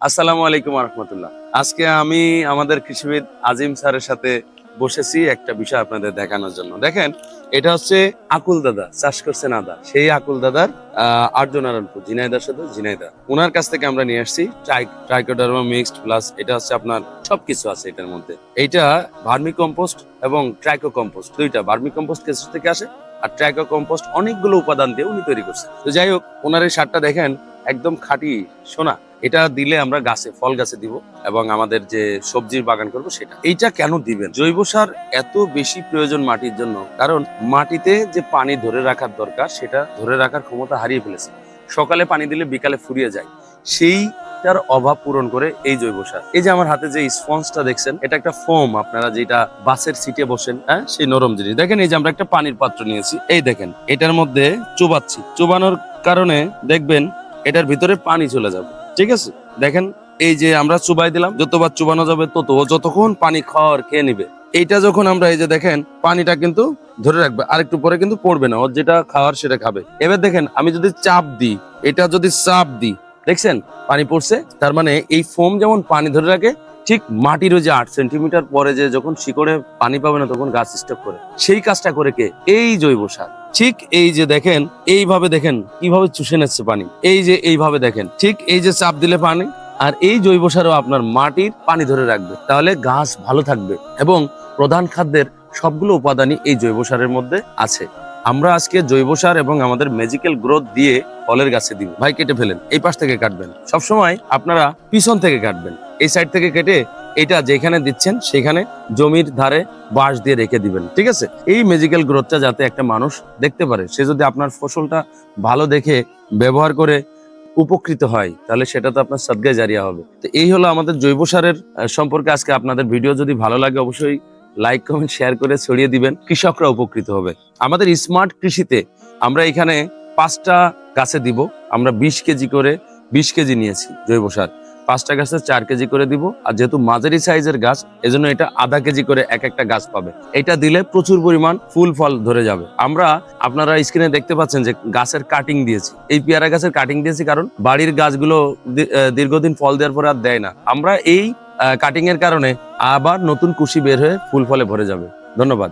আসসালামু আলাইকুম রহমতুল্লাহ। আজকে আমি আমাদের কৃষিবিদ আজিম স্যারের সাথে বসেছি একটা বিষয় আপনাদের দেখানোর জন্য। দেখেন, এটা হচ্ছে আকুল দাদা চাষ করছেন আদা। সেই আকুল দাদার আর্যনারায়ণপুর ঝিনাইদার সাথে ঝিনাইদা, ওনার কাছ থেকে আমরা নিয়ে আসছি ট্রাইকোডার্মা মিক্সড প্লাস। এটা হচ্ছে আপনার সবকিছু আছে এটার মধ্যে। এইটা ভার্মি কম্পোস্ট এবং ট্রাইকো কম্পোস্ট, দুইটা। ভার্মি কম্পোস্ট কেঁচো থেকে আসে, আর ট্রাইকো কম্পোস্ট অনেকগুলো উপাদান দিয়ে উনি তৈরি করছেন। তো যাই হোক, ওনার এই সারটা দেখেন একদম খাঁটি সোনা। এটা দিলে আমরা গাছে, ফল গাছে দিব এবং আমাদের যে সবজির বাগান করব সেটা। এইটা কেন দিবেন? জৈব সার এত বেশি প্রয়োজন মাটির জন্য, কারণ মাটিতে যে পানি ধরে রাখার দরকার সেটা ধরে রাখার ক্ষমতা হারিয়ে ফেলেছে। সকালে পানি দিলে বিকালে ফুরিয়ে যায়, সেইটার অভাব পূরণ করে এই জৈব সার। এই যে আমার হাতে যে স্পঞ্জটা দেখছেন, এটা একটা ফোম। আপনারা যেটা বাসের সিটে বসেন, হ্যাঁ, সেই নরম জিনিস। দেখেন, এই যে আমরা একটা পানির পাত্র নিয়েছি, এই দেখেন এটার মধ্যে চোবাচ্ছি। চোবানোর কারণে দেখবেন এটার ভিতরে পানি চলে যাবে। ঠিক আছে, দেখেন এই যে আমরা চুবাই দিলাম, যতবার চুবানো যাবে তত ও যতক্ষণ পানি খাওয়ার খেয়ে নিবে। এইটা যখন আমরা এই যে দেখেন পানিটা কিন্তু ধরে রাখবে, আর একটু পরে কিন্তু পড়বে না, ওর যেটা খাওয়ার সেটা খাবে। এবার দেখেন আমি যদি চাপ দিই, এটা যদি চাপ দিই, দেখছেন পানি পড়ছে। তার মানে এই ফোম যেমন পানি ধরে রাখে, ঠিক মাটির ওই যে 8 সেন্টিমিটার পরে যে যখন শিকড়ে পানি পাবে না তখন গাছ স্টপ করে, সেই কাজটা করে কে? এই জৈব সার। ঠিক এই যে দেখেন, এইভাবে দেখেন কিভাবে চুষে নিচ্ছে পানি, এই যে এইভাবে দেখেন, ঠিক এই যে চাপ দিলে পানি। আর এই জৈব সারও আপনার মাটির পানি ধরে রাখবে, তাহলে গাছ ভালো থাকবে। এবং প্রধান খাদ্যের সবগুলো উপাদানই এই জৈব সারের মধ্যে আছে। আমরা আজকে জৈব সার এবং আমাদের ম্যাজিক্যাল গ্রোথ দিয়ে ফলের গাছে দিব। ভাই কেটে ফেলেন, এই পাশ থেকে কাটবেন, সবসময় আপনারা পিছন থেকে কাটবেন। এই সাইড থেকে কেটে এটা যেখানে দিচ্ছেন সেখানে জমির ধারে বাঁশ দিয়ে রেখে দিবেন। ঠিক আছে, এই ম্যাজিক্যাল গ্রোথটা যাতে একটা মানুষ দেখতে পারে, সে যদি আপনার ফসলটা ভালো দেখে ব্যবহার করে উপকৃত হয়, তাহলে সেটা তো আপনার সাদগায়ে জারিয়া হবে। তো এই হলো আমাদের জৈব সারের সম্পর্কে আজকে আপনাদের ভিডিও। যদি ভালো লাগে অবশ্যই লাইক কমেন্ট শেয়ার করে ছড়িয়ে দিবেন, কৃষকরা উপকৃত হবে। আমাদের স্মার্ট কৃষিতে আমরা এখানে 5টা গাছে দিব, আমরা 20 কেজি করে 20 কেজি নিয়েছি জৈব সার। 5টা গাছে 4 কেজি করে দিব। আর যেহেতু মাঝারি সাইজের গাছ, এজন্য এটা আধা কেজি করে এক একটা গাছ পাবে। এটা দিলে প্রচুর পরিমাণ ফুল ফল ধরে যাবে। আমরা, আপনারা স্ক্রিনে দেখতে পাচ্ছেন যে গাছের কাটিং দিয়েছি, এই পেয়ারা গাছের কাটিং দিয়েছি কারণ বাড়ির গাছগুলো দীর্ঘদিন ফল দেওয়ার পরে আর দেয় না। আমরা এই কাটিং এর কারণে আবার নতুন কুশি বের হয়ে ফুল ফলে ভরে যাবে। ধন্যবাদ।